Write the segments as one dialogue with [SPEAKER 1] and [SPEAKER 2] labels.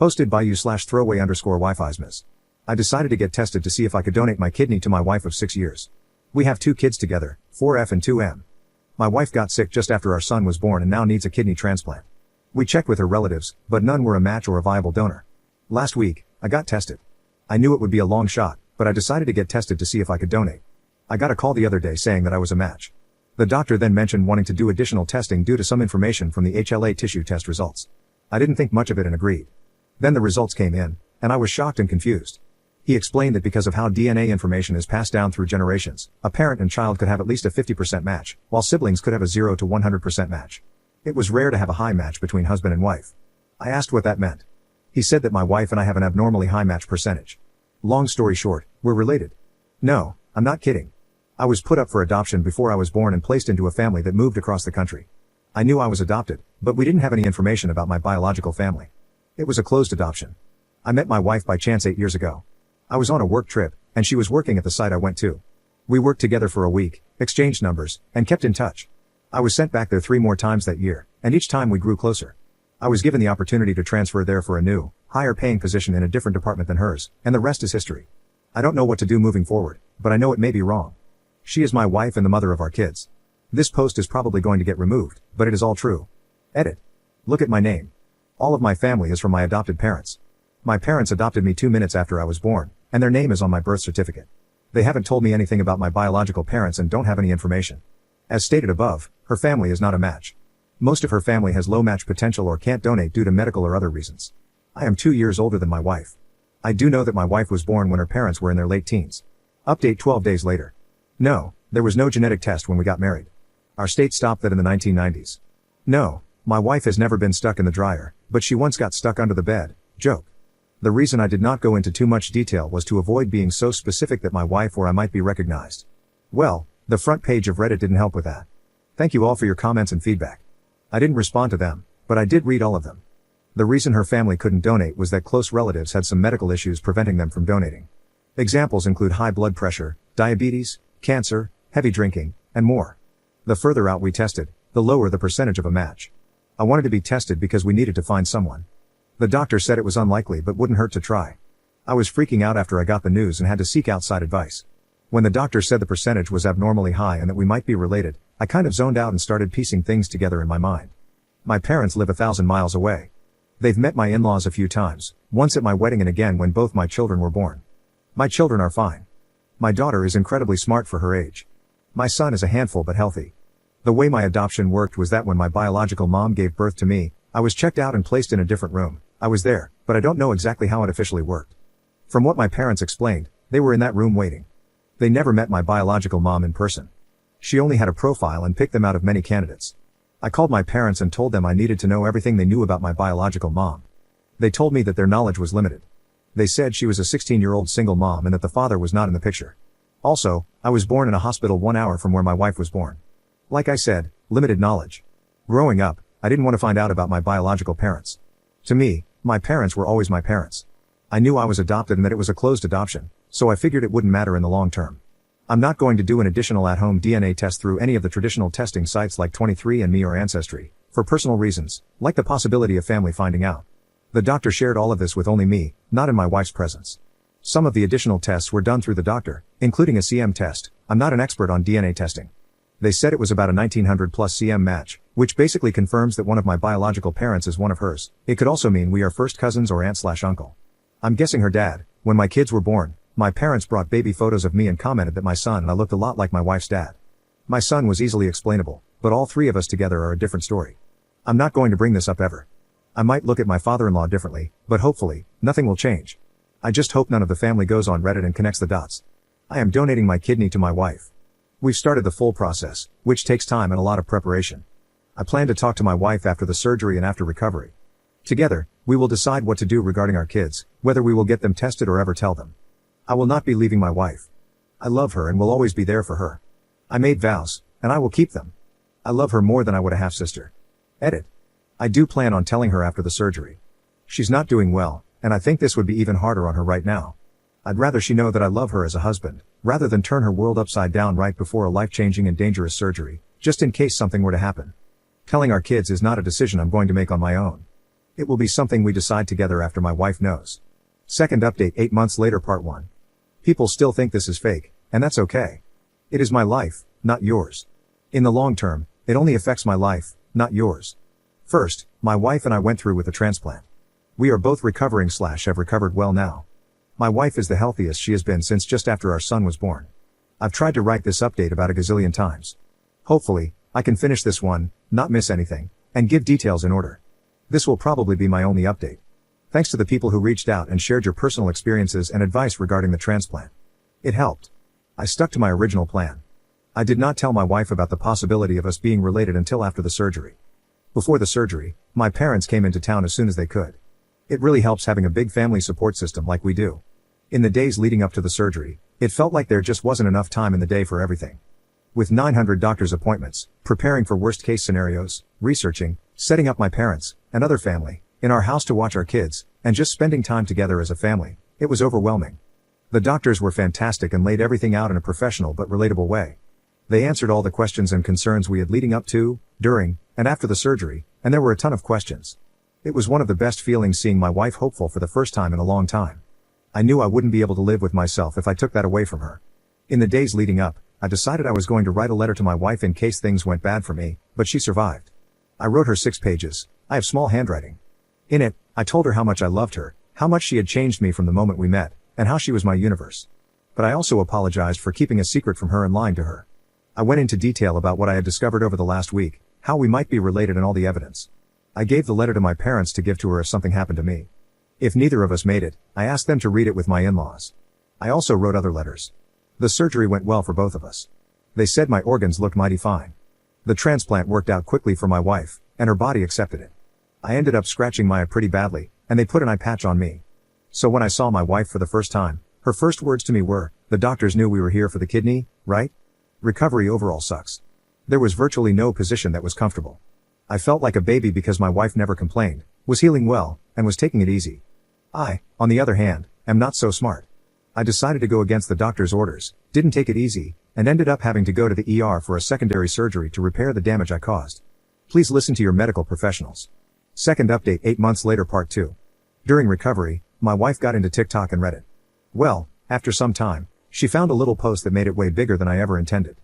[SPEAKER 1] Posted by you/throwaway_Wi-Fi's. I decided to get tested to see if I could donate my kidney to my wife of 6 years. We have 2 kids together, 4F and 2M. My wife got sick just after our son was born and now needs a kidney transplant. We checked with her relatives, but none were a match or a viable donor. Last week, I got tested. I knew it would be a long shot, but I decided to get tested to see if I could donate. I got a call the other day saying that I was a match. The doctor then mentioned wanting to do additional testing due to some information from the HLA tissue test results. I didn't think much of it and agreed. Then the results came in, and I was shocked and confused. He explained that because of how DNA information is passed down through generations, a parent and child could have at least a 50% match, while siblings could have a 0 to 100% match. It was rare to have a high match between husband and wife. I asked what that meant. He said that my wife and I have an abnormally high match percentage. Long story short, we're related. No, I'm not kidding. I was put up for adoption before I was born and placed into a family that moved across the country. I knew I was adopted, but we didn't have any information about my biological family. It was a closed adoption. I met my wife by chance 8 years ago. I was on a work trip, and she was working at the site I went to. We worked together for a week, exchanged numbers, and kept in touch. I was sent back there 3 more times that year, and each time we grew closer. I was given the opportunity to transfer there for a new, higher paying position in a different department than hers, and the rest is history. I don't know what to do moving forward, but I know it may be wrong. She is my wife and the mother of our kids. This post is probably going to get removed, but it is all true. Edit. Look at my name. All of my family is from my adopted parents. My parents adopted me 2 minutes after I was born, and their name is on my birth certificate. They haven't told me anything about my biological parents and don't have any information. As stated above, her family is not a match. Most of her family has low match potential or can't donate due to medical or other reasons. I am 2 years older than my wife. I do know that my wife was born when her parents were in their late teens. Update 12 days later. No, there was no genetic test when we got married. Our state stopped that in the 1990s. No, my wife has never been stuck in the dryer, but she once got stuck under the bed. Joke. The reason I did not go into too much detail was to avoid being so specific that my wife or I might be recognized. Well, the front page of Reddit didn't help with that. Thank you all for your comments and feedback. I didn't respond to them, but I did read all of them. The reason her family couldn't donate was that close relatives had some medical issues preventing them from donating. Examples include high blood pressure, diabetes, cancer, heavy drinking, and more. The further out we tested, the lower the percentage of a match. I wanted to be tested because we needed to find someone. The doctor said it was unlikely but wouldn't hurt to try. I was freaking out after I got the news and had to seek outside advice. When the doctor said the percentage was abnormally high and that we might be related, I kind of zoned out and started piecing things together in my mind. My parents live 1,000 miles away. They've met my in-laws a few times, once at my wedding and again when both my children were born. My children are fine. My daughter is incredibly smart for her age. My son is a handful but healthy. The way my adoption worked was that when my biological mom gave birth to me, I was checked out and placed in a different room. I was there, but I don't know exactly how it officially worked. From what my parents explained, they were in that room waiting. They never met my biological mom in person. She only had a profile and picked them out of many candidates. I called my parents and told them I needed to know everything they knew about my biological mom. They told me that their knowledge was limited. They said she was a 16-year-old single mom and that the father was not in the picture. Also, I was born in a hospital 1 hour from where my wife was born. Like I said, limited knowledge. Growing up, I didn't want to find out about my biological parents. To me, my parents were always my parents. I knew I was adopted and that it was a closed adoption, so I figured it wouldn't matter in the long term. I'm not going to do an additional at-home DNA test through any of the traditional testing sites like 23andMe or Ancestry, for personal reasons, like the possibility of family finding out. The doctor shared all of this with only me, not in my wife's presence. Some of the additional tests were done through the doctor, including a CM test. I'm not an expert on DNA testing. They said it was about a 1900 plus CM match, which basically confirms that one of my biological parents is one of hers. It could also mean we are first cousins or aunt/uncle. I'm guessing her dad. When my kids were born, my parents brought baby photos of me and commented that my son and I looked a lot like my wife's dad. My son was easily explainable, but all 3 of us together are a different story. I'm not going to bring this up ever. I might look at my father-in-law differently, but hopefully, nothing will change. I just hope none of the family goes on Reddit and connects the dots. I am donating my kidney to my wife. We've started the full process, which takes time and a lot of preparation. I plan to talk to my wife after the surgery and after recovery. Together, we will decide what to do regarding our kids, whether we will get them tested or ever tell them. I will not be leaving my wife. I love her and will always be there for her. I made vows, and I will keep them. I love her more than I would a half-sister. Edit. I do plan on telling her after the surgery. She's not doing well, and I think this would be even harder on her right now. I'd rather she know that I love her as a husband, rather than turn her world upside down right before a life-changing and dangerous surgery, just in case something were to happen. Telling our kids is not a decision I'm going to make on my own. It will be something we decide together after my wife knows. Second update 8 months later part 1. People still think this is fake, and that's okay. It is my life, not yours. In the long term, it only affects my life, not yours. First, my wife and I went through with a transplant. We are both recovering / have recovered well now. My wife is the healthiest she has been since just after our son was born. I've tried to write this update about a gazillion times. Hopefully, I can finish this one, not miss anything, and give details in order. This will probably be my only update. Thanks to the people who reached out and shared your personal experiences and advice regarding the transplant. It helped. I stuck to my original plan. I did not tell my wife about the possibility of us being related until after the surgery. Before the surgery, my parents came into town as soon as they could. It really helps having a big family support system like we do. In the days leading up to the surgery, it felt like there just wasn't enough time in the day for everything. With 900 doctor's appointments, preparing for worst case scenarios, researching, setting up my parents, and other family, in our house to watch our kids, and just spending time together as a family, it was overwhelming. The doctors were fantastic and laid everything out in a professional but relatable way. They answered all the questions and concerns we had leading up to, during, and after the surgery, and there were a ton of questions. It was one of the best feelings seeing my wife hopeful for the first time in a long time. I knew I wouldn't be able to live with myself if I took that away from her. In the days leading up, I decided I was going to write a letter to my wife in case things went bad for me, but she survived. I wrote her 6 pages. I have small handwriting. In it, I told her how much I loved her, how much she had changed me from the moment we met, and how she was my universe. But I also apologized for keeping a secret from her and lying to her. I went into detail about what I had discovered over the last week, how we might be related and all the evidence. I gave the letter to my parents to give to her if something happened to me. If neither of us made it, I asked them to read it with my in-laws. I also wrote other letters. The surgery went well for both of us. They said my organs looked mighty fine. The transplant worked out quickly for my wife, and her body accepted it. I ended up scratching my eye pretty badly, and they put an eye patch on me. So when I saw my wife for the first time, her first words to me were, "The doctors knew we were here for the kidney, right?" Recovery overall sucks. There was virtually no position that was comfortable. I felt like a baby because my wife never complained, was healing well, and was taking it easy. I, on the other hand, am not so smart. I decided to go against the doctor's orders, didn't take it easy, and ended up having to go to the ER for a secondary surgery to repair the damage I caused. Please listen to your medical professionals. Second update 8 months later part 2. During recovery, my wife got into TikTok and Reddit. Well, after some time, she found a little post that made it way bigger than I ever intended.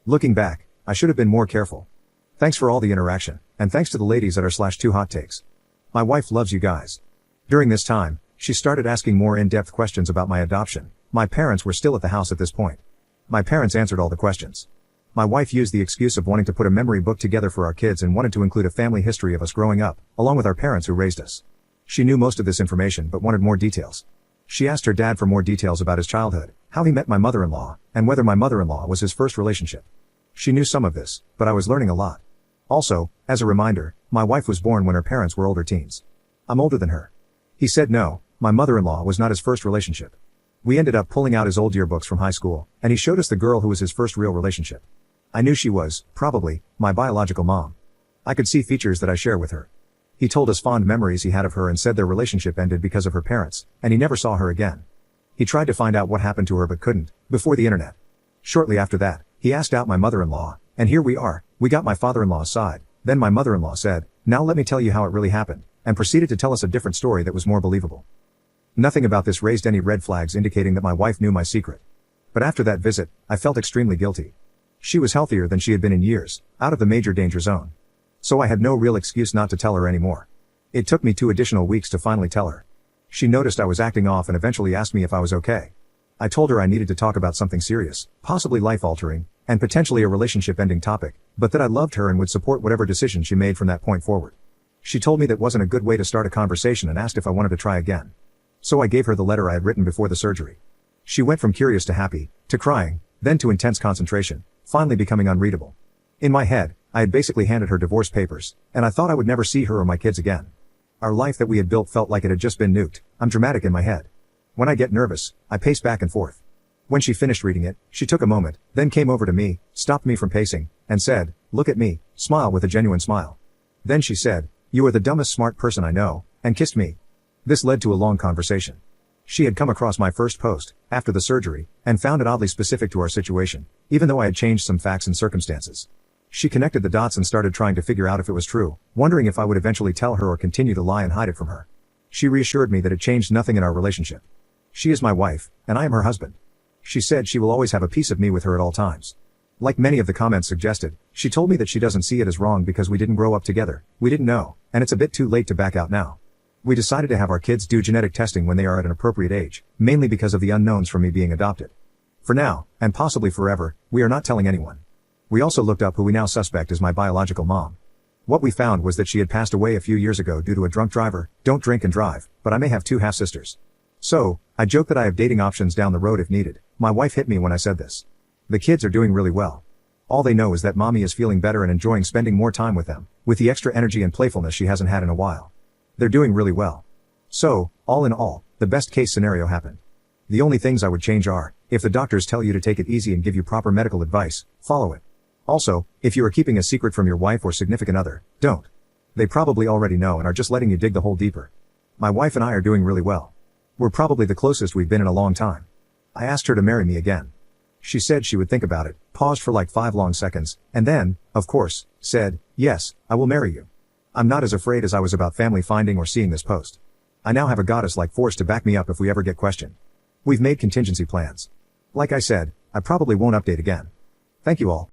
[SPEAKER 1] Looking back, I should have been more careful. Thanks for all the interaction, and thanks to the ladies at our/2 hot takes. My wife loves you guys. During this time, she started asking more in-depth questions about my adoption. My parents were still at the house at this point. My parents answered all the questions. My wife used the excuse of wanting to put a memory book together for our kids and wanted to include a family history of us growing up, along with our parents who raised us. She knew most of this information but wanted more details. She asked her dad for more details about his childhood, how he met my mother-in-law, and whether my mother-in-law was his first relationship. She knew some of this, but I was learning a lot. Also, as a reminder, my wife was born when her parents were older teens. I'm older than her. He said no, my mother-in-law was not his first relationship. We ended up pulling out his old yearbooks from high school, and he showed us the girl who was his first real relationship. I knew she was, probably, my biological mom. I could see features that I share with her. He told us fond memories he had of her and said their relationship ended because of her parents, and he never saw her again. He tried to find out what happened to her but couldn't, before the internet. Shortly after that, he asked out my mother-in-law, and here we are, we got my father-in-law's side. Then my mother-in-law said, "Now let me tell you how it really happened," and proceeded to tell us a different story that was more believable. Nothing about this raised any red flags indicating that my wife knew my secret. But after that visit, I felt extremely guilty. She was healthier than she had been in years, out of the major danger zone. So I had no real excuse not to tell her anymore. It took me 2 additional weeks to finally tell her. She noticed I was acting off and eventually asked me if I was okay. I told her I needed to talk about something serious, possibly life-altering, and potentially a relationship-ending topic, but that I loved her and would support whatever decision she made from that point forward. She told me that wasn't a good way to start a conversation and asked if I wanted to try again. So I gave her the letter I had written before the surgery. She went from curious to happy, to crying, then to intense concentration, finally becoming unreadable. In my head, I had basically handed her divorce papers, and I thought I would never see her or my kids again. Our life that we had built felt like it had just been nuked. I'm dramatic in my head. When I get nervous, I pace back and forth. When she finished reading it, she took a moment, then came over to me, stopped me from pacing, and said, "Look at me, smile," with a genuine smile. Then she said, "You are the dumbest smart person I know," and kissed me. This led to a long conversation. She had come across my first post, after the surgery, and found it oddly specific to our situation, even though I had changed some facts and circumstances. She connected the dots and started trying to figure out if it was true, wondering if I would eventually tell her or continue to lie and hide it from her. She reassured me that it changed nothing in our relationship. She is my wife, and I am her husband. She said she will always have a piece of me with her at all times. Like many of the comments suggested, she told me that she doesn't see it as wrong because we didn't grow up together, we didn't know, and it's a bit too late to back out now. We decided to have our kids do genetic testing when they are at an appropriate age, mainly because of the unknowns from me being adopted. For now, and possibly forever, we are not telling anyone. We also looked up who we now suspect is my biological mom. What we found was that she had passed away a few years ago due to a drunk driver. Don't drink and drive, but I may have 2 half-sisters. So, I joke that I have dating options down the road if needed. My wife hit me when I said this. The kids are doing really well. All they know is that mommy is feeling better and enjoying spending more time with them, with the extra energy and playfulness she hasn't had in a while. They're doing really well. So, all in all, the best case scenario happened. The only things I would change are, if the doctors tell you to take it easy and give you proper medical advice, follow it. Also, if you are keeping a secret from your wife or significant other, don't. They probably already know and are just letting you dig the hole deeper. My wife and I are doing really well. We're probably the closest we've been in a long time. I asked her to marry me again. She said she would think about it, paused for like 5 long seconds, and then, of course, said, "Yes, I will marry you." I'm not as afraid as I was about family finding or seeing this post. I now have a goddess-like force to back me up if we ever get questioned. We've made contingency plans. Like I said, I probably won't update again. Thank you all.